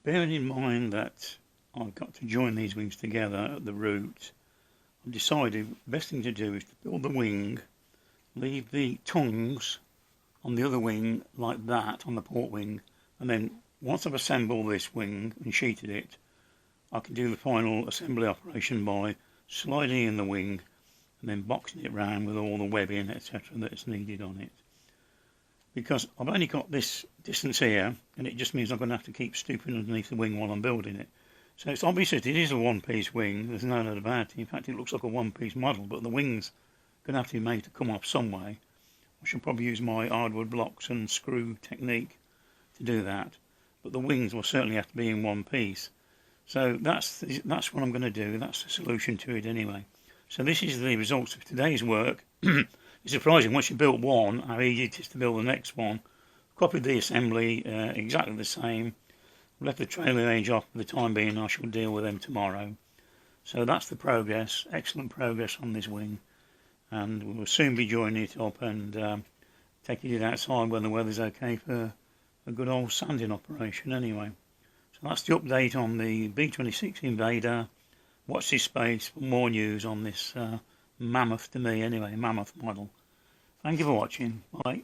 Bearing in mind that I've got to join these wings together at the root, I've decided the best thing to do is to build the wing, leave the tongues on the other wing like that on the port wing, and then once I've assembled this wing and sheeted it, I can do the final assembly operation by sliding in the wing and then boxing it round with all the webbing, etc. that's needed on it. Because I've only got this distance here, and it just means I'm going to have to keep stooping underneath the wing while I'm building it. So it's obvious that it is a one-piece wing, there's no doubt about it. In fact, it looks like a one-piece model, but the wing's going to have to be made to come off some way. I should probably use my hardwood blocks and screw technique to do that, but the wings will certainly have to be in one piece. So that's what I'm going to do. That's the solution to it anyway. So this is the results of today's work. It's surprising once you built one how easy it is to build the next one. Copied the assembly exactly the same. Left the trailing edge off for the time being. I shall deal with them tomorrow. So that's the progress. Excellent progress on this wing, and we'll soon be joining it up and taking it outside when the weather's okay for a good old sanding operation anyway. So that's the update on the B-26 Invader. Watch this space for more news on this mammoth, to me anyway, mammoth model. Thank you for watching. Bye.